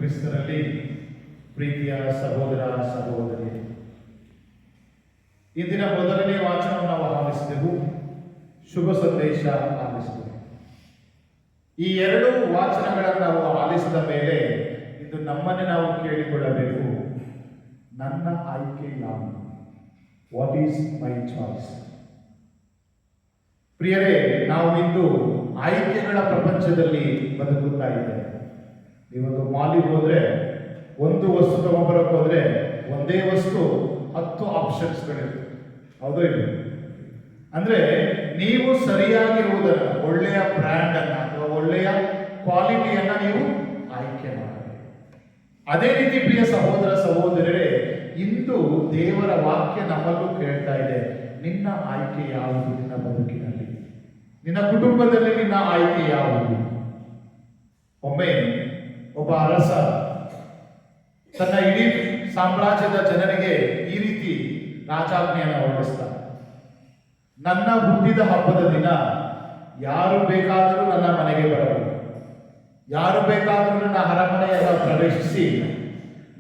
ಕ್ರಿಸ್ತರಲ್ಲಿ ಪ್ರೀತಿಯ ಸಹೋದರ ಸಹೋದರಿ, ಇಂದಿನ ಮೊದಲನೇ ವಾಚನವನ್ನು ನಾವು ಆಲಿಸಿದೆವು. ಶುಭ ಸಂದೇಶ ಆಲಿಸಿದೆವು. ಈ ಎರಡು ವಾಚನಗಳನ್ನು ನಾವು ಆಲಿಸಿದ ಮೇಲೆ ಇದು ನಮ್ಮನ್ನೇ ನಾವು ಕೇಳಿಕೊಳ್ಳಬೇಕು, ನನ್ನ ಆಯ್ಕೆ ಯಾವುದು? What is my choice? ಪ್ರಿಯರೇ, ನಾವು ಇಂದು ಆಯ್ಕೆಗಳ ಪ್ರಪಂಚದಲ್ಲಿ ಬದುಕುತ್ತಾ ಇದ್ದೇವೆ. ನೀವೊಂದು ಮಾಲಿಗೆ ಹೋದ್ರೆ, ಒಂದು ವಸ್ತು ತಗೊಂಡ್ಬರಕ್ಕೆ ಹೋದ್ರೆ ಒಂದೇ ವಸ್ತು 10 ಆಪ್ಷನ್ಸ್ಗಳಿವೆ. ಹೌದು ಇಲ್ಲ? ಅಂದ್ರೆ ನೀವು ಸರಿಯಾಗಿರುವುದನ್ನು, ಒಳ್ಳೆಯ ಬ್ರ್ಯಾಂಡ್ ಅನ್ನ ಅಥವಾ ಒಳ್ಳೆಯ ಕ್ವಾಲಿಟಿಯನ್ನ ನೀವು ಆಯ್ಕೆ ಮಾಡಬೇಕು. ಅದೇ ರೀತಿ ಪ್ರಿಯ ಸಹೋದರ ಸಹೋದರರೇ, ಇಂದು ದೇವರ ವಾಕ್ಯ ನಮ್ಮಲ್ಲೂ ಕೇಳ್ತಾ ಇದೆ, ನಿನ್ನ ಆಯ್ಕೆ ಯಾವುದು? ನಿನ್ನ ಬದುಕಿನಲ್ಲಿ, ನಿನ್ನ ಕುಟುಂಬದಲ್ಲಿ ನಿನ್ನ ಆಯ್ಕೆ ಯಾವುದು? ಒಮ್ಮೆ ಒಬ್ಬ ಅರಸ ತನ್ನ ಇಡೀ ಸಾಮ್ರಾಜ್ಯದ ಜನರಿಗೆ ಈ ರೀತಿ ರಾಜಾಜ್ಞೆಯನ್ನು ಹೊರಡಿಸ್ತಾನೆ. ನನ್ನ ಹುಟ್ಟಿದ ಹಬ್ಬದ ದಿನ ಯಾರು ಬೇಕಾದರೂ ನನ್ನ ಮನೆಗೆ ಬರಬಹುದು, ಯಾರು ಬೇಕಾದರೂ ನನ್ನ ಅರಮನೆಯನ್ನು ಪ್ರವೇಶಿಸಿ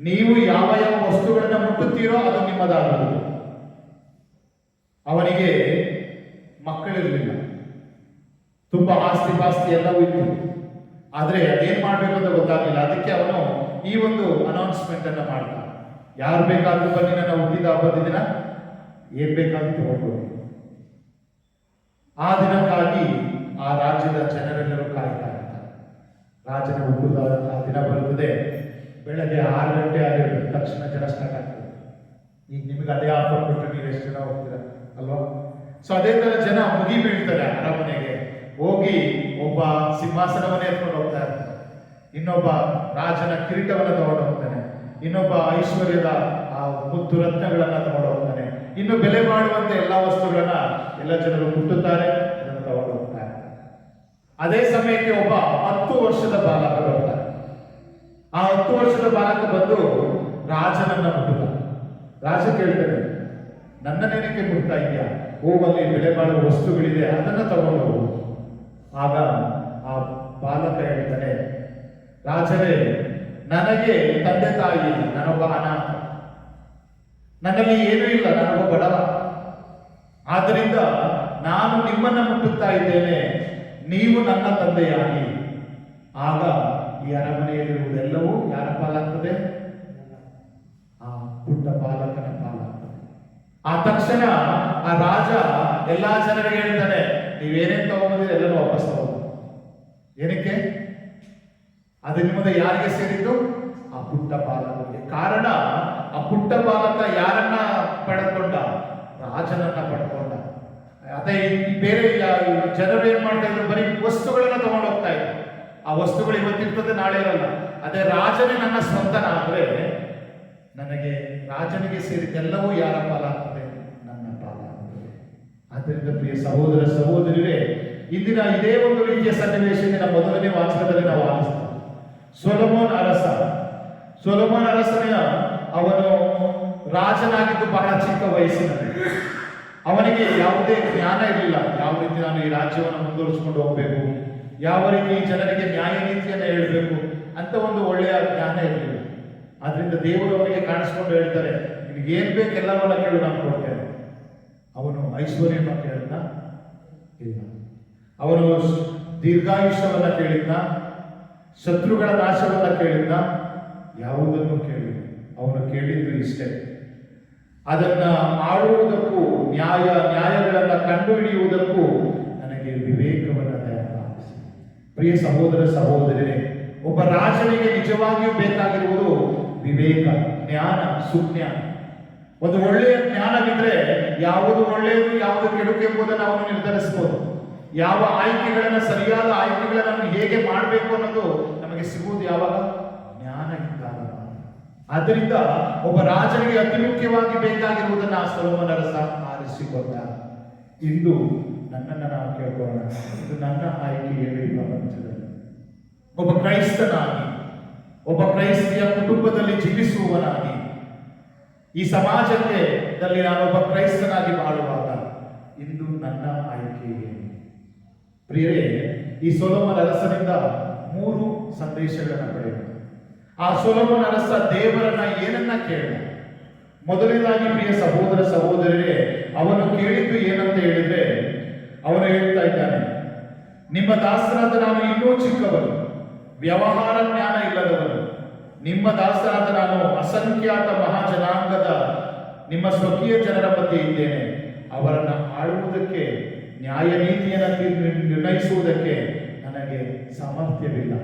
ನೀವು ಯಾವ ಯಾವ ವಸ್ತುಗಳನ್ನು ಮುಟ್ಟುತ್ತೀರೋ ಅದು ನಿಮ್ಮದಾಗುವುದು. ಅವನಿಗೆ ಮಕ್ಕಳಿರಲಿಲ್ಲ, ತುಂಬಾ ಆಸ್ತಿ ಪಾಸ್ತಿ ಎಲ್ಲವೂ ಇತ್ತು. ಆದರೆ ಅದೇನ್ ಮಾಡ್ಬೇಕು ಅಂತ ಗೊತ್ತಾಗಲಿಲ್ಲ. ಅದಕ್ಕೆ ಅವನು ಈ ಒಂದು ಅನೌನ್ಸ್ಮೆಂಟ್ ಅನ್ನ ಮಾಡ್ತಾನೆ, ಯಾರು ಬೇಕಾದ್ರೂ ಬನ್ನಿ, ನನ್ನ ಹುಟ್ಟಿದ ಹಬ್ಬದ ದಿನ ಏನ್ ಬೇಕಾದ್ರೂ ತಗೊಂಡ್ಬೋದು. ಆ ದಿನಕ್ಕಾಗಿ ಆ ರಾಜ್ಯದ ಜನರೆಲ್ಲರೂ ಕಾಯ್ತಾ ಇರ್ತಾರೆ. ರಾಜನ ಹುಟ್ಟುದ ಆ ದಿನ ಬರುತ್ತದೆ. ಬೆಳಗ್ಗೆ 6 ಗಂಟೆ ಆಗಿರ್ಬೇಕು, ತಕ್ಷಣ ಜನ ಸ್ಟಾರ್ಟ್ ಆಗ್ತದೆ. ಈಗ ನಿಮಗೆ ಅದೇ ಆಫರ್ ಕೊಟ್ಟರೆ ನೀವು ಎಷ್ಟು ಜನ ಹೋಗ್ತೀರ ಅಲ್ವಾ? ಸೊ ಅದೇ ತರ ಜನ ಮುಗಿ ಬೀಳ್ತಾರೆ. ಅರಮನೆಗೆ ಹೋಗಿ ಒಬ್ಬ ಸಿಂಹಾಸನವನ್ನೇ ಎತ್ಕೊಂಡು ಹೋಗ್ತಾ ಇರ್ತಾನೆ, ಇನ್ನೊಬ್ಬ ರಾಜನ ಕಿರೀಟವನ್ನು ತಗೊಂಡು ಹೋಗ್ತಾನೆ, ಇನ್ನೊಬ್ಬ ಐಶ್ವರ್ಯದ ಆ ಮುತ್ತು ರತ್ನಗಳನ್ನ ತಗೊಂಡು ಹೋಗ್ತಾನೆ, ಇನ್ನು ಬೆಲೆ ಮಾಡುವಂತೆ ಎಲ್ಲ ವಸ್ತುಗಳನ್ನ ಎಲ್ಲ ಜನರು ಮುಟ್ಟುತ್ತಾರೆ, ಅದನ್ನು ತಗೊಂಡು ಹೋಗ್ತಾ ಇರ್ತಾರೆ. ಅದೇ ಸಮಯಕ್ಕೆ ಒಬ್ಬ 10 ವರ್ಷದ ಬಾಲಕ ಬರ್ತಾನೆ. ಆ 10 ವರ್ಷದ ಬಾಲಕ ಬಂದು ರಾಜನನ್ನ ಮುಟ್ಟುತ್ತಾನೆ. ರಾಜ ಕೇಳ್ತಾನೆ, ನನ್ನ ನೆನಕ್ಕೆ ಮುಟ್ತಾ ಇದೆಯಾ? ಹೋಗಲ್ಲಿ ಬೆಲೆ ಬಾಳುವ ವಸ್ತುಗಳಿದೆ, ಅದನ್ನ ತಗೊಂಡು ಹೋಗು. ಆಗ ಆ ಬಾಲಕ ಹೇಳ್ತಾನೆ, ರಾಜರೇ, ನನಗೆ ತಂದೆ ತಾಯಿ ಇಲ್ಲ, ನಾನೊಬ್ಬ ಅನಾಥ, ನನ್ನಲ್ಲಿ ಏನೂ ಇಲ್ಲ, ನಾನೊಬ್ಬ ಬಡವ. ಆದ್ದರಿಂದ ನಾನು ನಿಮ್ಮನ್ನ ಮುಟ್ಟುತ್ತಾ ಇದ್ದೇನೆ, ನೀವು ನನ್ನ ತಂದೆಯಾಗಿ. ಆಗ ಈ ಅರಮನೆಯಲ್ಲಿರುವುದೆಲ್ಲವೂ ಯಾರ ಪಾಲಾಗ್ತದೆ? ಆ ಪುಟ್ಟ ಬಾಲಕನ ಪಾಲಾಗ್ತದೆ. ಆ ತಕ್ಷಣ ಆ ರಾಜ ಎಲ್ಲಾ ಜನರಿಗೆ ಹೇಳ್ತಾನೆ, ನೀವೇನೇನು ತಗೊಂಡಿದ್ರೆ ಎಲ್ಲರೂ ವಾಪಸ್ ತಗೊಂಡು. ಏನಕ್ಕೆ? ಅದು ನಿಮ್ಮದು ಯಾರಿಗೆ ಸೇರಿದ್ದು? ಆ ಪುಟ್ಟ ಬಾಲಕನಿಗೆ. ಕಾರಣ, ಆ ಪುಟ್ಟ ಬಾಲಕ ಯಾರನ್ನ ಪಡೆದುಕೊಂಡ? ರಾಜನನ್ನ ಪಡ್ಕೊಂಡ. ಅದೇ ಬೇರೆ ಜನರು ಏನ್ ಮಾಡ್ತಾ ಇದ್ರು? ಬರೀ ವಸ್ತುಗಳನ್ನ ತಗೊಂಡು ಹೋಗ್ತಾ ಇದ್ರು. ಆ ವಸ್ತುಗಳು ಇವತ್ತಿರ್ತದೆ, ನಾಳೆ ಇರಲ್ಲ. ಅದೇ ರಾಜನೇ ನನ್ನ ಸ್ವಂತನಾದ್ರೆ ನನಗೆ ರಾಜನಿಗೆ ಸೇರಿದ್ದೆಲ್ಲವೂ ಯಾರ ಪಾಲಾಗ್ತದೆ? ನನ್ನ ಪಾಲಾಗ್ತದೆ. ಆದ್ದರಿಂದ ಪ್ರಿಯ ಸಹೋದರ ಸಹೋದರಿಯರೇ, ಇಂದಿನ ಇದೇ ಒಂದು ರೀತಿಯ ಸನ್ನಿವೇಶದಿಂದ ಮೊದಲನೇ ವಾಚನದಲ್ಲಿ ನಾವು ಆಲಿಸ್ತೇವೆ. ಸೊಲೊಮೋನ್ ಅರಸನ ಅವನು ರಾಜನಾಗಿದ್ದು ಬಹಳ ಚಿಕ್ಕ ವಯಸ್ಸಿನಲ್ಲಿ. ಅವನಿಗೆ ಯಾವುದೇ ಜ್ಞಾನ ಇರಲಿಲ್ಲ, ಯಾವ ರೀತಿ ನಾನು ಈ ರಾಜ್ಯವನ್ನು ಮುಂದುವರಿಸಿಕೊಂಡು ಹೋಗಬೇಕು, ಯಾವ ರೀತಿ ಜನರಿಗೆ ನ್ಯಾಯ ನೀತಿಯನ್ನು ಹೇಳಬೇಕು ಅಂತ ಒಂದು ಒಳ್ಳೆಯ ಜ್ಞಾನ ಇರಲಿಲ್ಲ. ಆದ್ರಿಂದ ದೇವರು ಅವನಿಗೆ ಕಾಣಿಸ್ಕೊಂಡು ಹೇಳ್ತಾರೆ, ನಿನಗೆ ಏನ್ ಬೇಕೆಲ್ಲವನ್ನ ಕೇಳು, ನಾನು ಕೊಡ್ತೇನೆ. ಅವನು ಐಶ್ವರ್ಯವನ್ನು ಕೇಳಿದ್ನ? ಇಲ್ಲ. ಅವನು ದೀರ್ಘಾಯುಷ್ಯವನ್ನ ಕೇಳಿದ್ನ? ಶತ್ರುಗಳ ನಾಶವನ್ನ ಕೇಳಿದ್ನ? ಯಾವುದನ್ನು ಕೇಳಿಲ್ಲ. ಅವನು ಕೇಳಿದ್ದು ಇಷ್ಟೇ, ಅದನ್ನ ಆಳುವುದಕ್ಕೂ ನ್ಯಾಯಗಳನ್ನ ಕಂಡುಹಿಡಿಯುವುದಕ್ಕೂ ನನಗೆ ವಿವೇಕವನ್ನು ದಯಪಾಲಿಸಿ. ಪ್ರಿಯ ಸಹೋದರ ಸಹೋದರರೇ, ಒಬ್ಬ ರಾಜನಿಗೆ ನಿಜವಾಗಿಯೂ ಬೇಕಾಗಿರುವುದು ವಿವೇಕ, ಜ್ಞಾನ, ಸುಜ್ಞಾನ. ಒಂದು ಒಳ್ಳೆಯ ಜ್ಞಾನವಿದ್ರೆ ಯಾವುದು ಒಳ್ಳೆಯದು, ಯಾವುದು ಕೆಡುಕು ಎಂಬುದನ್ನು ಅವನು ನಿರ್ಧರಿಸಬಹುದು. ಯಾವ ಆಯ್ಕೆಗಳನ್ನ, ಸರಿಯಾದ ಆಯ್ಕೆಗಳನ್ನು ಹೇಗೆ ಮಾಡಬೇಕು ಅನ್ನೋದು ನಮಗೆ ಸಿಗುವುದು ಯಾವಾಗ? ಜ್ಞಾನ ಇದ್ದಾಗ. ಆದ್ದರಿಂದ ಒಬ್ಬ ರಾಜನಿಗೆ ಅತಿ ಮುಖ್ಯವಾಗಿ ಬೇಕಾಗಿರುವುದನ್ನು ಆ ಸೊಲೊಮೋನ್ ಅರಸ ಆರಿಸಿಕೊಂಡ. ಇಂದು ನನ್ನನ್ನು ನಾವು ಕೇಳ್ಕೊಳ್ಳೋಣ, ಇದು ನನ್ನ ಆಯ್ಕೆ ಏನು ಈ ಪ್ರಪಂಚದಲ್ಲಿ? ಒಬ್ಬ ಕ್ರೈಸ್ತನಾಗಿ, ಒಬ್ಬ ಕ್ರೈಸ್ತಿಯ ಕುಟುಂಬದಲ್ಲಿ ಜೀವಿಸುವವನಾಗಿ, ಈ ಸಮಾಜಕ್ಕೆ ನಾನೊಬ್ಬ ಕ್ರೈಸ್ತನಾಗಿ ಬಾಳುವಾಗ ಇಂದು ನನ್ನ ಆಯ್ಕೆ ಏನು? ಪ್ರಿಯರೇ, ಈ ಸೊಲೊಮೋನ್ ಅರಸನಿಂದ 3 ಸಂದೇಶಗಳನ್ನು ಪಡೆಯೋಣ. ಆ ಸೊಲೊಮೋನ ಅರಸ ದೇವರನ್ನ ಏನನ್ನ ಕೇಳ? ಮೊದಲನೇದಾಗಿ ಪ್ರಿಯ ಸಹೋದರ ಸಹೋದರರೇ, ಅವನು ಕೇಳಿದ್ದು ಏನಂತ ಹೇಳಿದ್ರೆ, ಅವನು ಹೇಳ್ತಾ ಇದ್ದಾನೆ, ನಿಮ್ಮ ದಾಸರಾದ ನಾನು ಇನ್ನೂ ಚಿಕ್ಕವನು, ವ್ಯವಹಾರ ಜ್ಞಾನ ಇಲ್ಲದವನು. ನಿಮ್ಮ ದಾಸರಾದ ನಾನು ಅಸಂಖ್ಯಾತ ಮಹಾಜನಾಂಗದ ನಿಮ್ಮ ಸ್ವಕೀಯ ಜನರ ಮಧ್ಯೆ ಇದ್ದೇನೆ. ಅವರನ್ನು ಆಳುವುದಕ್ಕೆ, ನ್ಯಾಯ ನೀತಿಯನ್ನು ನಿರ್ಣಯಿಸುವುದಕ್ಕೆ ನನಗೆ ಸಾಮರ್ಥ್ಯವಿಲ್ಲ.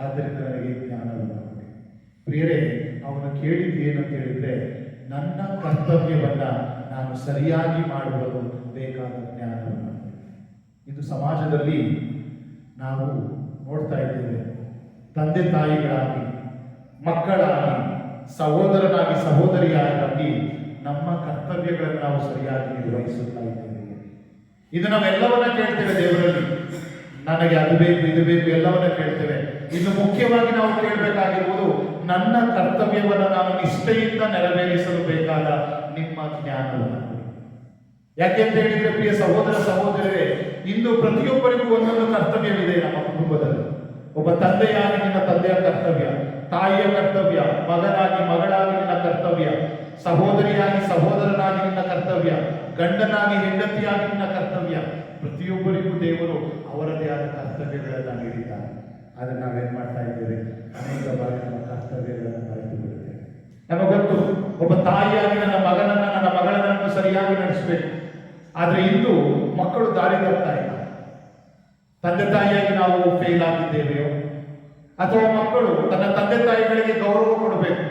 ಆದ್ದರಿಂದ ನನಗೆ ಜ್ಞಾನವಿಲ್ಲ. ಪ್ರಿಯರೇ, ಅವನು ಕೇಳಿದ್ದು ಏನಂತ ಹೇಳಿದ್ರೆ, ನನ್ನ ಕರ್ತವ್ಯವನ್ನ ನಾನು ಸರಿಯಾಗಿ ಮಾಡುವುದು ಬೇಕಾದ ಜ್ಞಾನವನ್ನು. ಇದು ಸಮಾಜದಲ್ಲಿ ನಾವು ನೋಡ್ತಾ ಇದ್ದೇವೆ. ತಂದೆ ತಾಯಿಗಳಾಗಿ, ಮಕ್ಕಳಾಗಿ, ಸಹೋದರನಾಗಿ, ಸಹೋದರಿಯಾಗಿ ನಮ್ಮ ಕರ್ತವ್ಯಗಳನ್ನು ನಾವು ಸರಿಯಾಗಿ ನಿರ್ವಹಿಸುತ್ತಾ ಇದ್ದೇವೆ. ಇದು ನಾವೆಲ್ಲವನ್ನ ಕೇಳ್ತೇವೆ ದೇವರಲ್ಲಿ, ನನಗೆ ಅದು ಬೇಕು, ಇದು ಬೇಕು, ಎಲ್ಲವನ್ನ ಕೇಳ್ತೇವೆ. ಇನ್ನು ಮುಖ್ಯವಾಗಿ ನಾವು ಕೇಳಬೇಕಾಗಿರುವುದು, ನನ್ನ ಕರ್ತವ್ಯವನ್ನು ನಾನು ನಿಷ್ಠೆಯಿಂದ ನೆರವೇರಿಸಲು ಬೇಕಾದ ನಿಮ್ಮ ಜ್ಞಾನವನ್ನು. ಯಾಕೆಂತ ಹೇಳಿದ್ರೆ ಪ್ರಿಯ ಸಹೋದರ ಸಹೋದರರೇ, ಇಂದು ಪ್ರತಿಯೊಬ್ಬರಿಗೂ ಒಂದೊಂದು ಕರ್ತವ್ಯವಿದೆ ನಮ್ಮ ಕುಟುಂಬದಲ್ಲಿ. ಒಬ್ಬ ತಂದೆಯಾಗಿ ನಿನ್ನ ತಂದೆಯ ಕರ್ತವ್ಯ, ತಾಯಿಯ ಕರ್ತವ್ಯ, ಮಗನಾಗಿ ಮಗಳಾಗಿ ನಿನ್ನ ಕರ್ತವ್ಯ, ಸಹೋದರಿಯಾಗಿ ಸಹೋದರನಾಗಿ ನಿನ್ನ ಕರ್ತವ್ಯ, ಗಂಡನಾಗಿ ಹೆಂಡತಿಯಾಗಿ ನಿನ್ನ ಕರ್ತವ್ಯ. ಪ್ರತಿಯೊಬ್ಬರಿಗೂ ದೇವರು ಅವರದೇ ಆದ ಕರ್ತವ್ಯಗಳನ್ನು ನೀಡಿದ್ದಾರೆ. ಆದರೆ ನಾವೇನ್ ಮಾಡ್ತಾ ಇದ್ದೇವೆ? ಅನೇಕ ಬಾರಿ ನಮ್ಮ ಕರ್ತವ್ಯಗಳನ್ನು ಮರೆತು ಬಿಡುತ್ತೇವೆ. ನಮಗೊತ್ತು, ಒಬ್ಬ ತಾಯಿಯಾಗಿ ನನ್ನ ಮಗನನ್ನ, ನನ್ನ ಮಗಳನ್ನ ಸರಿಯಾಗಿ ನಡೆಸಬೇಕು. ಆದ್ರೆ ಇಂದು ಮಕ್ಕಳು ದಾರಿ ತಪ್ತಾ ಇಲ್ಲ. ತಂದೆ ತಾಯಿಯಾಗಿ ನಾವು ಫೇಲ್ ಆಗಿದ್ದೇವೆಯೋ, ಅಥವಾ ಮಕ್ಕಳು ತನ್ನ ತಂದೆ ತಾಯಿಗಳಿಗೆ ಗೌರವ ಕೊಡಬೇಕು.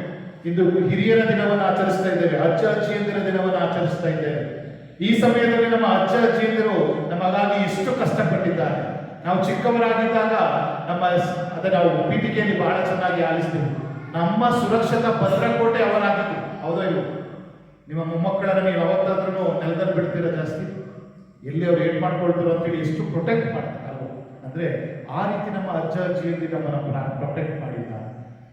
ಇಂದು ಹಿರಿಯರ ದಿನವನ್ನು ಆಚರಿಸ್ತಾ ಇದ್ದೇವೆ, ಅಜ್ಜ ಅಜ್ಜಿಯಂದಿರ ದಿನವನ್ನು ಆಚರಿಸ್ತಾ ಇದ್ದೇವೆ. ಈ ಸಮಯದಲ್ಲಿ ನಮ್ಮ ಅಜ್ಜ ಅಜ್ಜಿಯಂದಿರು ನಮಗಾಗಿ ಇಷ್ಟು ಕಷ್ಟಪಟ್ಟಿದ್ದಾರೆ. ನಾವು ಚಿಕ್ಕವರಾಗಿದ್ದಾಗ ನಾವು ಪೀಠಿಕೆಯಲ್ಲಿ ಬಹಳ ಚೆನ್ನಾಗಿ ಆಲಿಸ್ತೀವಿ. ನಮ್ಮ ಸುರಕ್ಷತಾ ಭದ್ರಕೋಟೆ ಅವರಾಗಿತ್ತು. ಹೌದೋ ಇವು? ನಿಮ್ಮ ಮೊಮ್ಮಕ್ಕಳನ್ನ ನೀವು ಯಾವತ್ತಾದ್ರೂ ನೆಲದಲ್ಲಿ ಬಿಡ್ತೀರ ಜಾಸ್ತಿ? ಎಲ್ಲಿ ಅವ್ರು ಏನ್ ಮಾಡ್ಕೊಳ್ತಾರೋ ಅಂತೇಳಿ ಎಷ್ಟು ಪ್ರೊಟೆಕ್ಟ್ ಮಾಡ್ತಾರೆ ಅಲ್ವ? ಅಂದ್ರೆ ಆ ರೀತಿ ನಮ್ಮ ಅಜ್ಜ ಅಜ್ಜಿಯಲ್ಲಿ ನಮ್ಮನ್ನ ಪ್ರೊಟೆಕ್ಟ್ ಮಾಡಿದ್ದಾರೆ.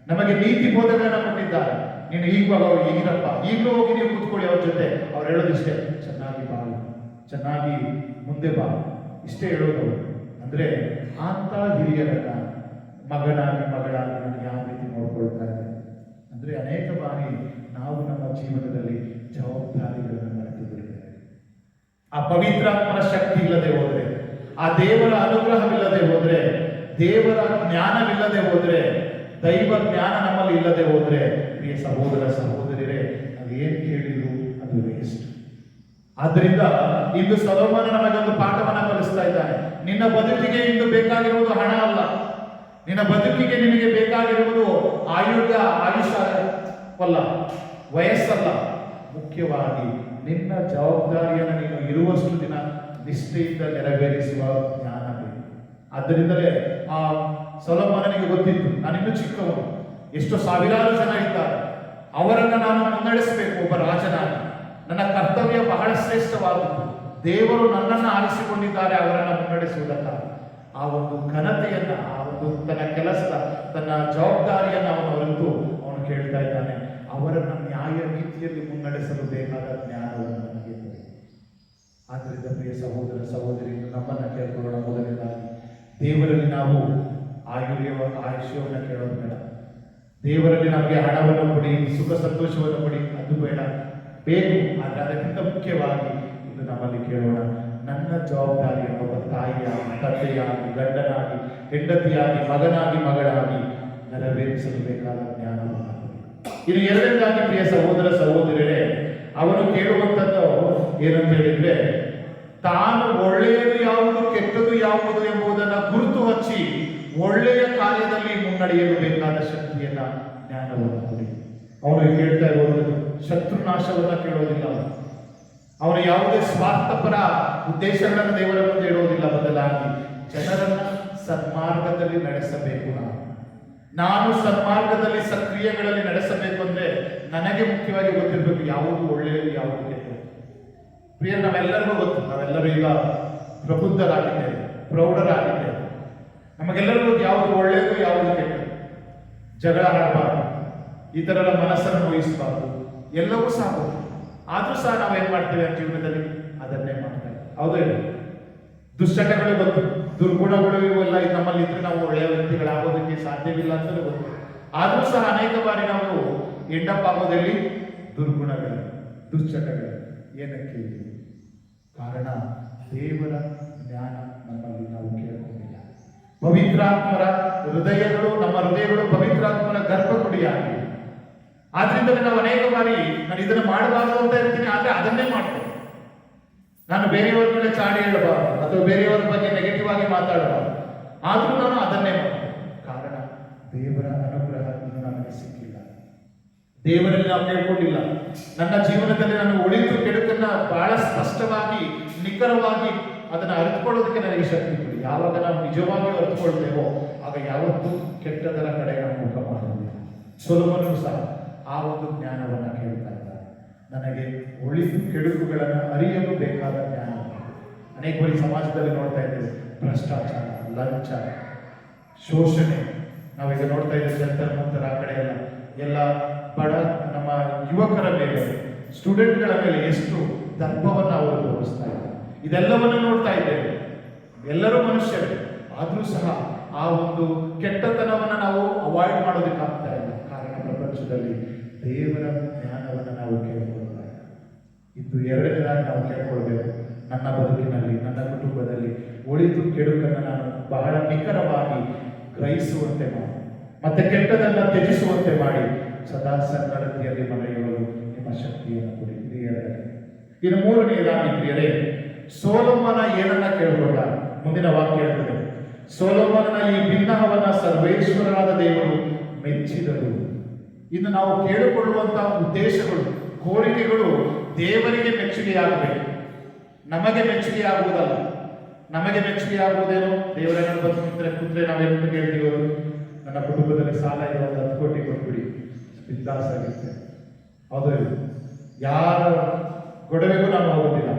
ನಮಗೆ ನೀತಿ ಬೋಧಗಳನ್ನು ಕೊಟ್ಟಿದ್ದಾರೆ. ನೀನು ಈಗಿರಪ್ಪ, ಈಗಲೂ ಹೋಗಿ ನೀವು ಕೂತ್ಕೊಳ್ಳಿ ಅವ್ರ ಜೊತೆ. ಅವ್ರು ಹೇಳೋದಿಷ್ಟೇ, ಚೆನ್ನಾಗಿ ಬಾಳು, ಚೆನ್ನಾಗಿ ಮುಂದೆ ಬಾ, ಇಷ್ಟೇ ಹೇಳೋದು. ಅಂದ್ರೆ ಅಂತ ಹಿರಿಯರನ್ನ ಮಗನಾಗಿ ಮಗಳಾಗಿ ನಾನು ಯಾವ ರೀತಿ ನೋಡ್ಕೊಳ್ತಾ ಇದ್ದೇನೆ ಅಂದ್ರೆ, ಅನೇಕ ಬಾರಿ ನಾವು ನಮ್ಮ ಜೀವನದಲ್ಲಿ ಜವಾಬ್ದಾರಿಗಳನ್ನು ಮರೆತು ಬಿಡುತ್ತೇವೆ. ಆ ಪವಿತ್ರಾತ್ಮನ ಶಕ್ತಿ ಇಲ್ಲದೆ ಹೋದ್ರೆ, ಆ ದೇವರ ಅನುಗ್ರಹವಿಲ್ಲದೆ ಹೋದ್ರೆ, ದೇವರ ಜ್ಞಾನವಿಲ್ಲದೆ ಹೋದ್ರೆ, ದೈವ ಜ್ಞಾನ ನಮ್ಮಲ್ಲಿ ಇಲ್ಲದೆ ಹೋದ್ರೆ, ಪ್ರಿಯ ಸಹೋದರ ಸಹೋದರಿಯರೇ, ನಾವೇನ್ ಕೇಳಿದ್ರು ಅದು ವೇಸ್ಟ್. ಆದ್ರಿಂದ ಇಂದು ಸೊಲೊಮೋನ ನಮಗೊಂದು ಪಾಠವನ್ನ ಕಲಿಸ್ತಾ ಇದ್ದಾನೆ. ನಿನ್ನ ಬದುಕಿಗೆ ಇಂದು ಬೇಕಾಗಿರುವುದು ಹಣ ಅಲ್ಲ, ನಿನ್ನ ಬದುಕಿಗೆ ನಿನಗೆ ಬೇಕಾಗಿರುವುದು ಆಯುಷ್ಯವಲ್ಲ, ವಯಸ್ಸಲ್ಲ. ಮುಖ್ಯವಾಗಿ ನಿನ್ನ ಜವಾಬ್ದಾರಿಯನ್ನು ನೀನು ಇರುವಷ್ಟು ದಿನ ನಿಷ್ಠೆಯಿಂದ ನೆರವೇರಿಸುವ ಜ್ಞಾನ ಬೇಕು. ಆದ್ದರಿಂದಲೇ ಆ ಸೊಲೊಮೋನನಿಗೆ ಗೊತ್ತಿತ್ತು, ನಾನಿನ್ನೂ ಚಿಕ್ಕವನು, ಎಷ್ಟೋ ಸಾವಿರಾರು ಜನ ಇದ್ದಾರೆ, ಅವರನ್ನು ನಾನು ಮುನ್ನಡೆಸಬೇಕು ಒಬ್ಬ ರಾಜನಾಗಿ. ನನ್ನ ಕರ್ತವ್ಯ ಬಹಳ ಶ್ರೇಷ್ಠವಾದದ್ದು. ದೇವರು ನನ್ನನ್ನು ಆರಿಸಿಕೊಂಡಿದ್ದಾರೆ ಅವರನ್ನು ಮುನ್ನಡೆಸುವುದಕ್ಕಾಗಿ. ಆ ಒಂದು ಘನತೆಯನ್ನ, ಆ ಒಂದು ತನ್ನ ಕೆಲಸದ, ತನ್ನ ಜವಾಬ್ದಾರಿಯನ್ನು ಅವನು ಅರಿತು ಅವನು ಕೇಳ್ತಾ ಇದ್ದಾನೆ, ಅವರನ್ನು ನ್ಯಾಯ ನೀತಿಯಲ್ಲಿ ಮುನ್ನಡೆಸಲು ಬೇಕಾದ ಜ್ಞಾನವನ್ನು ನನಗೆ ಕೊಡಿ. ಆದ್ದರಿಂದ ಪ್ರಿಯ ಸಹೋದರ ಸಹೋದರಿ, ನಮ್ಮನ್ನ ಕೇಳ್ಕೊಳ್ಳೋಣ. ಮೊದಲನೇದಾಗಿ ದೇವರಲ್ಲಿ ನಾವು ಆಯುಷ್ಯವನ್ನು ಕೇಳೋದು ಬೇಡ. ದೇವರಲ್ಲಿ ನಮಗೆ ಹಣವನ್ನು ಕೊಡಿ, ಸುಖ ಸಂತೋಷವನ್ನು ಕೊಡಿ, ಅದು ಬೇಡ, ಬೇಕು. ಆದರೆ ಅದಕ್ಕಿಂತ ಮುಖ್ಯವಾಗಿ ಇದು ನಮ್ಮಲ್ಲಿ ಕೇಳೋಣ, ನನ್ನ ಜವಾಬ್ದಾರಿಯನ್ನು ಒಬ್ಬ ತಾಯಿಯಾಗಿ, ತಂದೆಯಾಗಿ, ಗಂಡನಾಗಿ, ಹೆಂಡತಿಯಾಗಿ, ಮಗನಾಗಿ, ಮಗಳಾಗಿ ನೆರವೇರಿಸಲು ಬೇಕಾದ ಜ್ಞಾನವನ್ನು. ಇದು ಎರಡನೇದಾಗಿ ಪ್ರಿಯ ಸಹೋದರ ಸಹೋದರರೇ, ಅವನು ಕೇಳುವಂಥದ್ದು ಏನಂತ ಹೇಳಿದ್ರೆ, ತಾನು ಒಳ್ಳೆಯದು ಯಾವುದು ಕೆಟ್ಟದು ಯಾವುದು ಎಂಬುದನ್ನು ಗುರುತು ಹಚ್ಚಿ ಒಳ್ಳೆಯ ಕಾರ್ಯದಲ್ಲಿ ಮುನ್ನಡೆಯಲು ಬೇಕಾದ ಶಕ್ತಿಯನ್ನ, ಜ್ಞಾನವನ್ನು ಕೊಡಿ. ಅವನು ಕೇಳ್ತಾ ಇರುವುದು ಶತ್ರುನಾಶವನ್ನ ಕೇಳೋದಿಲ್ಲ. ಅವನು ಯಾವುದೇ ಸ್ವಾರ್ಥಪರ ಉದ್ದೇಶಗಳನ್ನು ದೇವರ ಮುಂದೆ ಇಡುವುದಿಲ್ಲ. ಬದಲಾಗಿ ಜನರನ್ನ ಸನ್ಮಾರ್ಗದಲ್ಲಿ ನಡೆಸಬೇಕು. ನಾನು ಸನ್ಮಾರ್ಗದಲ್ಲಿ ಸಕ್ರಿಯಗಳಲ್ಲಿ ನಡೆಸಬೇಕು ಅಂದ್ರೆ ನನಗೆ ಮುಖ್ಯವಾಗಿ ಗೊತ್ತಿರಬೇಕು ಯಾವುದು ಒಳ್ಳೆಯದು, ಯಾವುದು ಕೆಟ್ಟದ್ದು. ಪ್ರಿಯ, ನಾವೆಲ್ಲರಿಗೂ ಗೊತ್ತು, ನಾವೆಲ್ಲರೂ ಈಗ ಪ್ರಬುದ್ಧರಾಗಿದ್ದೇವೆ, ಪ್ರೌಢರಾಗಿದ್ದೇವೆ. ನಮಗೆಲ್ಲರಿಗೂ ಯಾವುದು ಒಳ್ಳೆಯದು, ಯಾವುದು ಕೆಟ್ಟದ್ದು. ಜಗಳ ಆಡಬಾರ್ದು, ಇತರರ ಮನಸ್ಸನ್ನು ನೋಯಿಸಬಾರ್ದು, ಎಲ್ಲವೂ ಸಾಕು. ಆದ್ರೂ ಸಹ ನಾವೇನ್ ಮಾಡ್ತೇವೆ ಜೀವನದಲ್ಲಿ ಅದನ್ನೇ ಮಾಡ್ತೇವೆ. ಹೌದು ಇಲ್ಲ? ದುಶ್ಚಟಗಳು ಗೊತ್ತು, ದುರ್ಗುಣಗಳು ಇವೆಲ್ಲ ನಮ್ಮಲ್ಲಿ ಇದ್ರೆ ನಾವು ಒಳ್ಳೆಯ ವ್ಯಕ್ತಿಗಳಾಗೋದಕ್ಕೆ ಸಾಧ್ಯವಿಲ್ಲ ಅಂತಲೂ ಗೊತ್ತು. ಆದರೂ ಸಹ ಅನೇಕ ಬಾರಿ ನಾವು ಎಂಡಪ್ ಆಗೋದಲ್ಲಿ ದುರ್ಗುಣಗಳು, ದುಶ್ಚಟಗಳು. ಏನಕ್ಕೆ? ಕಾರಣ ದೇವರ ಜ್ಞಾನ ನಮ್ಮಲ್ಲಿ ನಾವು ಕೇಳಿಕೊಂಡಿಲ್ಲ. ಪವಿತ್ರಾತ್ಮರ ಹೃದಯಗಳು, ನಮ್ಮ ಹೃದಯಗಳು ಪವಿತ್ರಾತ್ಮರ ಗರ್ಭಗುಡಿಯಾಗಿವೆ. ಆದ್ರಿಂದಲೇ ನಾವು ಅನೇಕ ಬಾರಿ ನಾನು ಇದನ್ನು ಮಾಡಬಾರ್ದು ಅಂತ ಇರ್ತೀನಿ, ಆದ್ರೆ ಅದನ್ನೇ ಮಾಡ್ತೇನೆ. ನಾನು ಬೇರೆಯವರ ಮೇಲೆ ಚಾಡಿ ಹೇಳಬಾರ್ದು ಅಥವಾ ಬೇರೆಯವರ ಬಗ್ಗೆ ನೆಗೆಟಿವ್ ಆಗಿ ಮಾತಾಡಬಾರ್ದು, ಆದ್ರೂ ನಾನು ಅದನ್ನೇ ಮಾಡ್ತೇನೆ. ಕಾರಣ ದೇವರ ಅನುಗ್ರಹ ಇನ್ನು ನನಗೆ ಸಿಕ್ಕಿಲ್ಲ, ದೇವರಲ್ಲಿ ನಾವು ಕೇಳ್ಕೊಂಡಿಲ್ಲ. ನನ್ನ ಜೀವನದಲ್ಲಿ ನಾನು ಒಳಿತು ಕೆಡುಕನ್ನ ಬಹಳ ಸ್ಪಷ್ಟವಾಗಿ ನಿಖರವಾಗಿ ಅದನ್ನು ಅರಿತುಕೊಳ್ಳೋದಕ್ಕೆ ನನಗೆ ಶಕ್ತಿ ಕೊಡಿ. ಯಾವಾಗ ನಾವು ನಿಜವಾಗಿಯೂ ಅರಿತುಕೊಳ್ತೇವೋ ಆಗ ಯಾವತ್ತೂ ಕೆಟ್ಟದರ ಕಡೆ ನಾವು ಮುಖ ಮಾಡುವುದಿಲ್ಲ. ಸೊಲೊಮೋನನು ಸಹ ಆ ಒಂದು ಜ್ಞಾನವನ್ನು ಕೇಳ್ತಾ ಇದ್ದಾರೆ. ನನಗೆ ಒಳಿತು ಕೆಡುಕುಗಳನ್ನು ಅರಿಯಲು ಬೇಕಾದ ಜ್ಞಾನ. ಅನೇಕ ಬಾರಿ ಸಮಾಜದಲ್ಲಿ ನೋಡ್ತಾ ಇದ್ದೇವೆ ಭ್ರಷ್ಟಾಚಾರ, ಲಂಚ, ಶೋಷಣೆ. ನಾವೀಗ ನೋಡ್ತಾ ಇದ್ದೇವೆ ಜಂತರ್ ಆ ಕಡೆ ಎಲ್ಲ ಬಡ ನಮ್ಮ ಯುವಕರ ಮೇಲೆ, ಸ್ಟೂಡೆಂಟ್ಗಳ ಮೇಲೆ ಎಷ್ಟು ದರ್ಪವನ್ನು ಅವರು ತೋರಿಸ್ತಾ ಇದ್ದಾರೆ. ಇದೆಲ್ಲವನ್ನು ನೋಡ್ತಾ ಇದ್ದೇವೆ. ಎಲ್ಲರೂ ಮನುಷ್ಯರೇ, ಆದರೂ ಸಹ ಆ ಒಂದು ಕೆಟ್ಟತನವನ್ನು ನಾವು ಅವಾಯ್ಡ್ ಮಾಡೋದಕ್ಕಾಗ್ತಾ ಇಲ್ಲ. ಕಾರಣ ಪ್ರಪಂಚದಲ್ಲಿ ದೇವರ ಜ್ಞಾನವನ್ನು ನಾವು ಕೇಳ್ಕೊಳ್ತಾ ಇಲ್ಲ. ಇದು ಎರಡನೇದಾಗಿ ನಾವು ಕೇಳ್ಕೊಳ್ಬೇಕು. ನನ್ನ ಬದುಕಿನಲ್ಲಿ, ನನ್ನ ಕುಟುಂಬದಲ್ಲಿ ಒಳಿತು ಕೆಡುಕನ್ನು ನಾನು ಬಹಳ ನಿಖರವಾಗಿ ಗ್ರಹಿಸುವಂತೆ ಮಾಡಿ, ಮತ್ತೆ ಕೆಟ್ಟದನ್ನು ತ್ಯಜಿಸುವಂತೆ ಮಾಡಿ, ಸದಾ ಸನ್ನಡತೆಯಲ್ಲಿ ಮರೆಯುವಲು ನಿಮ್ಮ ಶಕ್ತಿಯನ್ನು ಕೊಡಿ. ಪ್ರಿಯರೇ, ಇನ್ನು ಮೂರನೆಯದಾಗಿ ಪ್ರಿಯರೇ, ಸೊಲೊಮೋನ ಏನನ್ನ ಕೇಳ್ಕೊಂಡ? ಮುಂದಿನ ವಾಕ್ಯ ಹೇಳ್ತದೆ, ಸೊಲೊಮೋನನ ಈ ಬಿನ್ನಹವನ್ನ ಸರ್ವೇಶ್ವರನಾದ ದೇವರು ಮೆಚ್ಚಿದರು. ಇನ್ನು ನಾವು ಕೇಳಿಕೊಳ್ಳುವಂತಹ ಉದ್ದೇಶಗಳು, ಕೋರಿಕೆಗಳು ದೇವರಿಗೆ ಮೆಚ್ಚುಗೆಯಾಗಬೇಕು, ನಮಗೆ ಮೆಚ್ಚುಗೆಯಾಗುವುದಲ್ಲ. ನಮಗೆ ಮೆಚ್ಚುಗೆಯಾಗುವುದೇನೋ, ದೇವರನ್ನ ಬಂದು ಕೂತ್ರೆ ನಾವೇನು ಕೇಳ್ತೀವೋ, ನನ್ನ ಕುಟುಂಬದಲ್ಲಿ ಸಾಲ ಇರೋ 10 ಕೋಟಿ ಕೊಟ್ಬಿಡಿ, ಬಿಂದಾಸಾಗಿರ್ತೇನೆ. ಹೌದು, ಯಾರ ಗೊಡವೆಗೂ ನಾನು ಹೋಗೋದಿಲ್ಲ.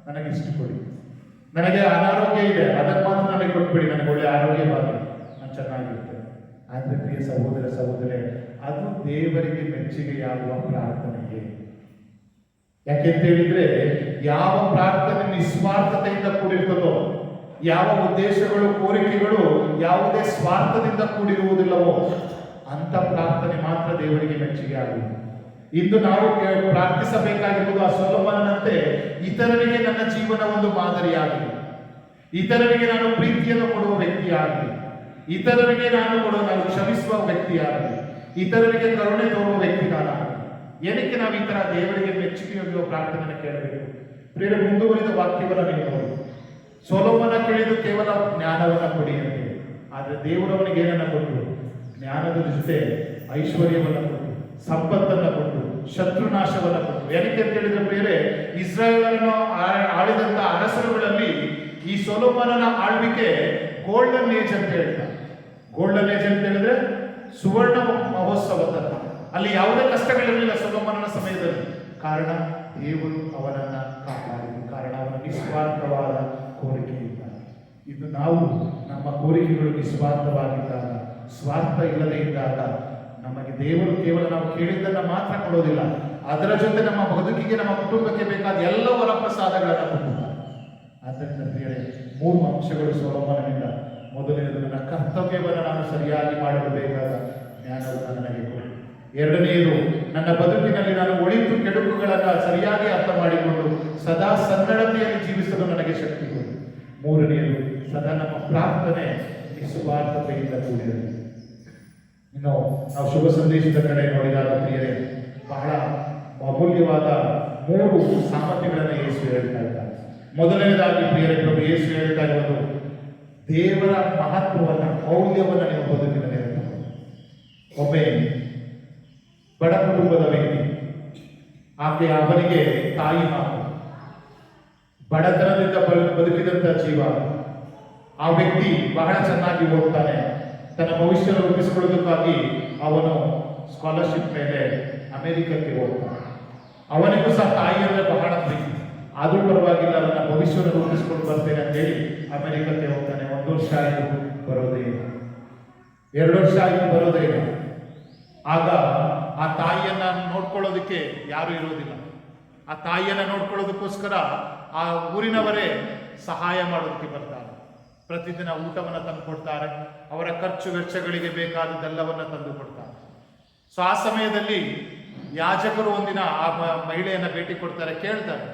ನನಗಿಷ್ಟು ಕೊಡಿ, ನನಗೆ ಅನಾರೋಗ್ಯ ಇದೆ ಅದನ್ನು ಮಾತ್ರ ನನಗೆ ಕೊಟ್ಬಿಡಿ, ನನಗೆ ಒಳ್ಳೆ ಆರೋಗ್ಯ ಬರಲಿ, ನಾನು ಚೆನ್ನಾಗಿರ್ತೇನೆ. ಆದರೆ ಪ್ರಿಯ ಸಹೋದರ ಸಹೋದರೇ, ಅದು ದೇವರಿಗೆ ಮೆಚ್ಚುಗೆಯಾಗುವ ಪ್ರಾರ್ಥನೆಗೆ. ಯಾಕೆಂತ ಹೇಳಿದ್ರೆ, ಯಾವ ಪ್ರಾರ್ಥನೆ ನಿಸ್ವಾರ್ಥತೆಯಿಂದ ಕೂಡಿರ್ತದೋ, ಯಾವ ಉದ್ದೇಶಗಳು, ಕೋರಿಕೆಗಳು ಯಾವುದೇ ಸ್ವಾರ್ಥದಿಂದ ಕೂಡಿರುವುದಿಲ್ಲವೋ ಅಂತ ಪ್ರಾರ್ಥನೆ ಮಾತ್ರ ದೇವರಿಗೆ ಮೆಚ್ಚುಗೆ ಆಗುವುದು. ಇಂದು ನಾವು ಪ್ರಾರ್ಥಿಸಬೇಕಾಗಿರುವುದು ಆ ಸೊಲೊಮೋನನಂತೆ ಇತರರಿಗೆ ನನ್ನ ಜೀವನ ಒಂದು ಮಾದರಿಯಾಗಲಿ, ಇತರರಿಗೆ ನಾನು ಪ್ರೀತಿಯನ್ನು ಕೊಡುವ ವ್ಯಕ್ತಿಯಾಗಲಿ, ಇತರರಿಗೆ ನಾನು ಕ್ಷಮಿಸುವ ವ್ಯಕ್ತಿಯಾಗಲಿ, ಇತರರಿಗೆ ಕರುಣೆ ತೋರುವ ವ್ಯಕ್ತಿ ನಾನಾಗಲಿ. ಏನಕ್ಕೆ ನಾವು ಈ ತರ ದೇವರಿಗೆ ಮೆಚ್ಚುಗೆಯಾಗುವ ಪ್ರಾರ್ಥನೆಯನ್ನು ಕೇಳಬೇಕು? ಪ್ರಿಯರೇ, ಮುಂದುವರಿದ ವಾಕ್ಯವನ್ನು ನೀವು ನೋಡಿ. ಸೊಲೊಮೋನ ಕೇಳಿದ್ದು ಕೇವಲ ಜ್ಞಾನವನ್ನು ಕೊಡಿ ಅಂತ ಹೇಳಿ, ಆದರೆ ದೇವರು ಅವನಿಗೆ ಏನನ್ನ ಕೊಟ್ಟರು? ಜ್ಞಾನದ ಜೊತೆ ಐಶ್ವರ್ಯವನ್ನು ಕೊಟ್ಟು, ಸಂಪತ್ತನ್ನು ಕೊಟ್ಟು, ಶತ್ರುನಾಶವನ್ನು ಕೊಟ್ಟು. ಏನಕ್ಕೆ ಅಂತ ಹೇಳಿದ್ರೆ ಪ್ರಿಯರೇ, ಇಸ್ರಾಯೇಲನ್ನು ಆಳಿದಂತ ಅರಸರುಗಳಲ್ಲಿ ಈ ಸೊಲೊಮೋನನ ಆಳ್ವಿಕೆ ಗೋಲ್ಡನ್ ಏಜ್ ಅಂತ ಹೇಳ್ತಾರೆ. ಗೋಲ್ಡನ್ ಏಜ್ ಅಂತ ಹೇಳಿದ್ರೆ ಸುವರ್ಣ ಮಹೋತ್ಸವದ, ಅಲ್ಲಿ ಯಾವುದೇ ಕಷ್ಟಗಳಿರಲಿಲ್ಲ ಸೊಲೊಮೋನನ ಸಮಯದಲ್ಲಿ. ಕಾರಣ ದೇವರು ಅವನನ್ನ ಕಾಪಾಡಿದರು. ಕಾರಣ ಅವನ ನಿಸ್ವಾರ್ಥವಾದ ಕೋರಿಕೆಯಿಂದ. ಇದು ನಾವು ನಮ್ಮ ಕೋರಿಕೆಗಳು ನಿಸ್ವಾರ್ಥವಾಗಿದ್ದಾಗ, ಸ್ವಾರ್ಥ ಇಲ್ಲದೆ ಇದ್ದಾಗ, ನಮಗೆ ದೇವರು ಕೇವಲ ನಾವು ಕೇಳಿದ್ದನ್ನು ಮಾತ್ರ ಕೊಡೋದಿಲ್ಲ, ಅದರ ಜೊತೆ ನಮ್ಮ ಬದುಕಿಗೆ, ನಮ್ಮ ಕುಟುಂಬಕ್ಕೆ ಬೇಕಾದ ಎಲ್ಲ ವರ ಪ್ರಸಾದಗಳನ್ನು ಕೊಡುತ್ತಾರೆ. ಆದ್ದರಿಂದ ಪ್ರಿಯರೇ, 3 ಅಂಶಗಳು ಸೊಲೊಮೋನನಿಂದ. ಮೊದಲನೇದು, ನನ್ನ ಕರ್ತವ್ಯವನ್ನು ನಾನು ಸರಿಯಾಗಿ ಮಾಡಲು ಬೇಕಾದ ಜ್ಞಾನವನ್ನು ನನಗೆ ಕೊಡು. ಎರಡನೆಯದು, ನನ್ನ ಬದುಕಿನಲ್ಲಿ ನಾನು ಒಳಿತು ಕೆಡುಕುಗಳನ್ನು ಸರಿಯಾಗಿ ಅರ್ಥ ಮಾಡಿಕೊಂಡು ಸದಾ ಸನ್ನಡತೆಯಲ್ಲಿ ಜೀವಿಸಲು ನನಗೆ ಶಕ್ತಿ ಕೊಡು. ಮೂರನೆಯದು, ಸದಾ ನಮ್ಮ ಪ್ರಾರ್ಥನೆ ನಿಸ್ವಾರ್ಥತೆಯಿಂದ ಕೂಡಿರಲಿ. ಇನ್ನು ನಾವು ಶುಭ ಸಂದೇಶದ ಕಡೆ ನೋಡಿದಾಗ ಪ್ರಿಯರೇ, ಬಹಳ ಅಮೂಲ್ಯವಾದ 3 ಸಾಮರ್ಥ್ಯಗಳನ್ನು ಯೇಸು ಹೇಳ್ತಾ ಇದ್ದಾರೆ. ಮೊದಲನೇದಾಗಿ ಪ್ರಿಯರೇ, ಪ್ರಭು ಯೇಸು ಹೇಳ್ತಾ ಇರೋದು, ದೇವರ ಮಹತ್ವವನ್ನು, ಮೌಲ್ಯವನ್ನು ನೀವು ಬದುಕಿನಲ್ಲಿ ಇರಬೇಕು. ಒಮ್ಮೆ ಬಡ ಕುಟುಂಬದ ವ್ಯಕ್ತಿ, ಅವನಿಗೆ ತಾಯಿ ಮಾತು, ಬಡತನದಿಂದ ಬದುಕಿದಂತ ಜೀವ. ಆ ವ್ಯಕ್ತಿ ಬಹಳ ಚೆನ್ನಾಗಿ ಓದ್ತಾನೆ. ತನ್ನ ಭವಿಷ್ಯ ರೂಪಿಸಿಕೊಳ್ಳೋದಕ್ಕಾಗಿ ಅವನು ಸ್ಕಾಲರ್ಶಿಪ್ ಮೇಲೆ ಅಮೆರಿಕಕ್ಕೆ ಹೋಗ್ತಾನೆ. ಅವನಿಗೂ ಸಹ ತಾಯಿ ಅಂದರೆ ಬಹಳ ಪ್ರೀತಿ. ಆದರೂ ಪರವಾಗಿಲ್ಲ, ನನ್ನ ಭವಿಷ್ಯವನ್ನು ರೂಪಿಸಿಕೊಂಡು ಬರ್ತೇನೆ ಅಂತೇಳಿ ಅಮೆರಿಕಕ್ಕೆ ಹೋಗ್ತಾನೆ. 1 ವರ್ಷ ಆಯಿತು, ಬರೋದೇ ಇಲ್ಲ. 2 ವರ್ಷ ಆಯಿತು, ಬರೋದೇ ಇಲ್ಲ. ಆಗ ಆ ತಾಯಿಯನ್ನ ನೋಡ್ಕೊಳ್ಳೋದಕ್ಕೆ ಯಾರು ಇರೋದಿಲ್ಲ. ಆ ತಾಯಿಯನ್ನ ನೋಡ್ಕೊಳ್ಳೋದಕ್ಕೋಸ್ಕರ ಆ ಊರಿನವರೇ ಸಹಾಯ ಮಾಡೋದಕ್ಕೆ ಬರ್ತಾರೆ. ಪ್ರತಿದಿನ ಊಟವನ್ನು ತಂದು ಕೊಡ್ತಾರೆ, ಅವರ ಖರ್ಚು ವೆಚ್ಚಗಳಿಗೆ ಬೇಕಾದದ್ದೆಲ್ಲವನ್ನು ತಂದು ಕೊಡ್ತಾರೆ. ಸೊ ಆ ಸಮಯದಲ್ಲಿ ಯಾಜಕರು ಒಂದಿನ ಆ ಮಹಿಳೆಯನ್ನು ಭೇಟಿ ಕೊಡ್ತಾರೆ, ಕೇಳ್ತಾರೆ,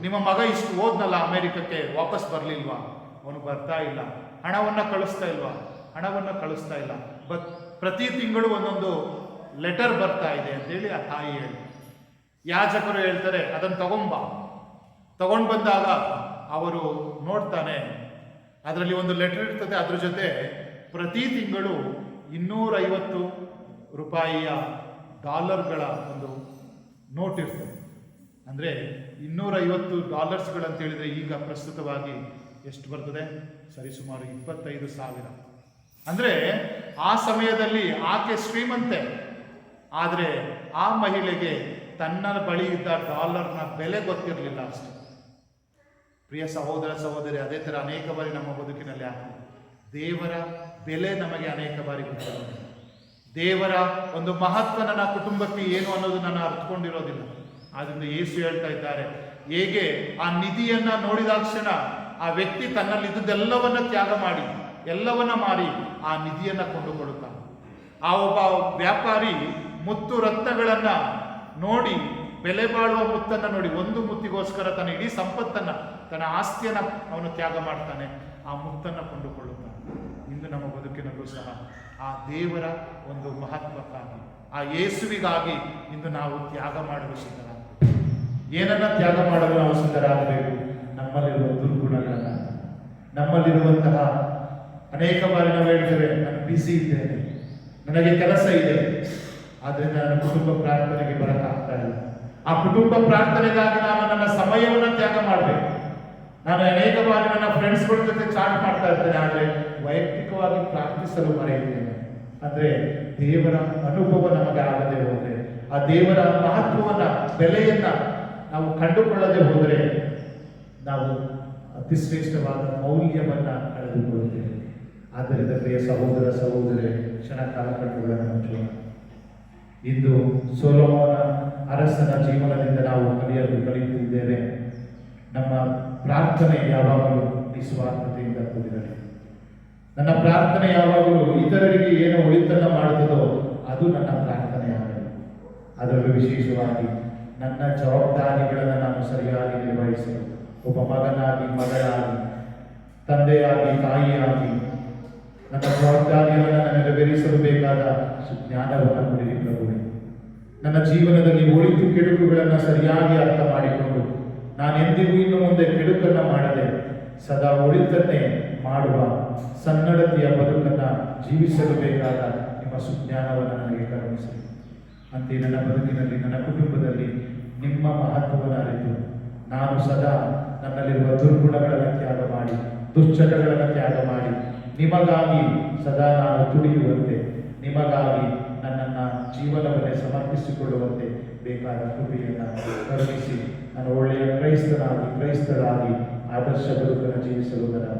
ನಿಮ್ಮ ಮಗ ಇಷ್ಟು ಓದ್ನಲ್ಲ ಅಮೆರಿಕಕ್ಕೆ, ವಾಪಸ್ ಬರಲಿಲ್ವಾ? ಅವನು ಬರ್ತಾ ಇಲ್ಲ. ಹಣವನ್ನು ಕಳಿಸ್ತಾ ಇಲ್ವಾ? ಹಣವನ್ನು ಕಳಿಸ್ತಾ ಇಲ್ಲ. ಪ್ರತಿ ತಿಂಗಳು ಒಂದೊಂದು ಲೆಟರ್ ಬರ್ತಾ ಇದೆ ಅಂತೇಳಿ ಆ ತಾಯಿ ಹೇಳಿ, ಯಾಜಕರು ಹೇಳ್ತಾರೆ ಅದನ್ನು ತಗೊಂಡು ಬಂದಾಗ ಅವರು ನೋಡ್ತಾನೆ, ಅದರಲ್ಲಿ ಒಂದು ಲೆಟರ್ ಇರ್ತದೆ, ಅದ್ರ ಜೊತೆ ಪ್ರತಿ ತಿಂಗಳು 250 ರೂಪಾಯಿಯ ಡಾಲರ್ಗಳ ಒಂದು ನೋಟ್ ಇರ್ತದೆ. ಅಂದರೆ $250 ಅಂತ ಹೇಳಿದರೆ ಈಗ ಪ್ರಸ್ತುತವಾಗಿ ಎಷ್ಟು ಬರ್ತದೆ? ಸರಿಸುಮಾರು 25,000. ಅಂದರೆ ಆ ಸಮಯದಲ್ಲಿ ಆಕೆ ಶ್ರೀಮಂತೆ, ಆದರೆ ಆ ಮಹಿಳೆಗೆ ತನ್ನ ಬಳಿ ಇದ್ದ ಡಾಲರ್ನ ಬೆಲೆ ಗೊತ್ತಿರಲಿಲ್ಲ ಅಷ್ಟೆ. ಪ್ರಿಯ ಸಹೋದರ ಸಹೋದರಿ, ಅದೇ ಥರ ಅನೇಕ ಬಾರಿ ನಮ್ಮ ಬದುಕಿನಲ್ಲಿ ಆಗ್ತದೆ. ದೇವರ ಬೆಲೆ ನಮಗೆ ಅನೇಕ ಬಾರಿ ಗೊತ್ತಿರೋದಿಲ್ಲ. ದೇವರ ಒಂದು ಮಹತ್ವ ನನ್ನ ಕುಟುಂಬಕ್ಕೆ ಏನು ಅನ್ನೋದು ನಾನು ಅರ್ಥಕೊಂಡಿರೋದಿಲ್ಲ. ಆದ್ದರಿಂದ ಯೇಸು ಹೇಳ್ತಾ ಇದ್ದಾರೆ, ಹೇಗೆ ಆ ನಿಧಿಯನ್ನ ನೋಡಿದಾಕ್ಷಣ ಆ ವ್ಯಕ್ತಿ ತನ್ನಲ್ಲಿದ್ದುದೆಲ್ಲವನ್ನ ತ್ಯಾಗ ಮಾಡಿ, ಎಲ್ಲವನ್ನ ಮಾರಿ ಆ ನಿಧಿಯನ್ನ ಕೊಂಡುಕೊಳ್ಳುತ್ತಾನೆ. ಆ ಒಬ್ಬ ವ್ಯಾಪಾರಿ ಮುತ್ತು ರತ್ನಗಳನ್ನ ನೋಡಿ, ಬೆಲೆ ಬಾಳುವ ಮುತ್ತನ್ನು ನೋಡಿ, ಒಂದು ಮುತ್ತಿಗೋಸ್ಕರ ತನ್ನ ಇಡೀ ಸಂಪತ್ತನ್ನ, ತನ್ನ ಆಸ್ತಿಯನ್ನ ಅವನು ತ್ಯಾಗ ಮಾಡ್ತಾನೆ, ಆ ಮುತ್ತನ್ನು ಕೊಂಡುಕೊಳ್ಳುತ್ತಾನೆ. ಇಂದು ನಮ್ಮ ಬದುಕಿನಲ್ಲೂ ಸಹ ಆ ದೇವರ ಒಂದು ಮಹತ್ವಕ್ಕಾಗಿ, ಆ ಯೇಸುವಿಗಾಗಿ ಇಂದು ನಾವು ತ್ಯಾಗ ಮಾಡಲು ಸಿದ್ಧರಾಗಬೇಕು. ಏನನ್ನ ತ್ಯಾಗ ಮಾಡಲು ನಾವು ಸಿದ್ಧರಾಗಬೇಕು? ನಮ್ಮಲ್ಲಿರುವ ದುರ್ಗುಣಗಳನ್ನ, ನಮ್ಮಲ್ಲಿರುವಂತಹ ಅನೇಕ ಬಾರಿ ನಾವು ಹೇಳ್ತೇವೆ, ನಾನು ಬಿಸಿ ಇದ್ದೇನೆ, ನನಗೆ ಕೆಲಸ ಇದೆ, ಆದ್ದರಿಂದ ನನ್ನ ಕುಟುಂಬ ಪ್ರಾರ್ಥನೆಗೆ ಬರಕ್ಕಾಗ್ತಾ ಇಲ್ಲ. ಆ ಕುಟುಂಬ ಪ್ರಾರ್ಥನೆಗಾಗಿ ನಾನು ನನ್ನ ಸಮಯವನ್ನು ತ್ಯಾಗ ಮಾಡಬೇಕು. ನಾನು ಅನೇಕ ಬಾರಿ ನನ್ನ ಫ್ರೆಂಡ್ಸ್ಗಳ ಜೊತೆ ಚಾಟ್ ಮಾಡ್ತಾ ಇರ್ತೇನೆ, ಆದರೆ ವೈಯಕ್ತಿಕವಾಗಿ ಪ್ರಾರ್ಥಿಸಲು ಮರೆಯುತ್ತೇನೆ. ಅಂದರೆ ದೇವರ ಅನುಭವ ನಮಗೆ ಆಗದೆ ಹೋದರೆ, ಆ ದೇವರ ಮಹತ್ವವನ್ನ, ಬೆಲೆಯನ್ನ ನಾವು ಕಂಡುಕೊಳ್ಳದೆ ಹೋದರೆ ನಾವು ಅತಿ ಶ್ರೇಷ್ಠವಾದ ಮೌಲ್ಯವನ್ನ ಕಳೆದುಕೊಳ್ಳುತ್ತೇವೆ. ಆದ್ದರಿಂದ ಪ್ರಿಯ ಸಹೋದರ ಸಹೋದರಿ, ಕ್ಷಣಕಾಲ ಕಣ್ಣುಗಳನ್ನು ಮುಚ್ಚೋಣ. ಇಂದು ಸೊಲೊಮೋನ ಅರಸನ ಜೀವನದಿಂದ ನಾವು ಕಲಿಯುತ್ತಿದ್ದೇವೆ. ನಮ್ಮ ಪ್ರಾರ್ಥನೆ ಯಾವಾಗಲೂ ನಿಸ್ವಾರ್ಥತೆಯಿಂದ ಕೂಡಿರಲಿ. ನನ್ನ ಪ್ರಾರ್ಥನೆ ಯಾವಾಗಲೂ ಇತರರಿಗೆ ಏನು ಒಳಿತನ್ನು ಮಾಡುತ್ತದೋ ಅದು ನನ್ನ ಪ್ರಾರ್ಥನೆಯಾಗಲಿ. ಅದರಲ್ಲೂ ವಿಶೇಷವಾಗಿ ನನ್ನ ಜವಾಬ್ದಾರಿಗಳನ್ನು ನಾನು ಸರಿಯಾಗಿ ನಿರ್ವಹಿಸಲು, ಒಬ್ಬ ಮಗನಾಗಿ, ಮಗಳಾಗಿ, ತಂದೆಯಾಗಿ, ತಾಯಿಯಾಗಿ ನನ್ನ ಜವಾಬ್ದಾರಿಯನ್ನು ನಾನು ನೆರವೇರಿಸಲು ಬೇಕಾದ ಜ್ಞಾನವನ್ನು ಕೊಡಿರಿ ಪ್ರಭುವೆ. ನನ್ನ ಜೀವನದಲ್ಲಿ ಒಳಿತು ಕೆಡುಕುಗಳನ್ನು ಸರಿಯಾಗಿ ಅರ್ಥ ಮಾಡಿಕೊಂಡು ನಾನೆಂದಿಗೂ ಇನ್ನು ಮುಂದೆ ಕೆಡುಕನ್ನು ಮಾಡದೆ ಸದಾ ಒಳಿತನ್ನೇ ಮಾಡುವ ಸನ್ನಡತೆಯ ಬದುಕನ್ನು ಜೀವಿಸಲು ಬೇಕಾದ ನಿಮ್ಮ ಸುಜ್ಞಾನವನ್ನು ನನಗೆ ಕರುಣಿಸಿ. ಅಂತೆ ನನ್ನ ಬದುಕಿನಲ್ಲಿ, ನನ್ನ ಕುಟುಂಬದಲ್ಲಿ ನಿಮ್ಮ ಮಹತ್ವವನ್ನು ಅರಿತು ನಾನು ಸದಾ ನನ್ನಲ್ಲಿರುವ ದುರ್ಗುಣಗಳನ್ನು ತ್ಯಾಗ ಮಾಡಿ, ದುಶ್ಚಟಗಳನ್ನು ತ್ಯಾಗ ಮಾಡಿ, ನಿಮಗಾಗಿ ಸದಾ ನಾನು ದುಡಿಯುವಂತೆ, ನಿಮಗಾಗಿ ನನ್ನನ್ನು ಜೀವನವನ್ನೇ ಸಮರ್ಪಿಸಿಕೊಳ್ಳುವಂತೆ ಬೇಕಾದ ಕೃಪೆಯನ್ನು ಕರುಣಿಸಿ ನಾನು ಒಳ್ಳೆಯ ಕ್ರೈಸ್ತರಾಗಿ ಆದರ್ಶ ಬದುಕನ್ನು ಜೀವಿಸಲು ನನ್ನ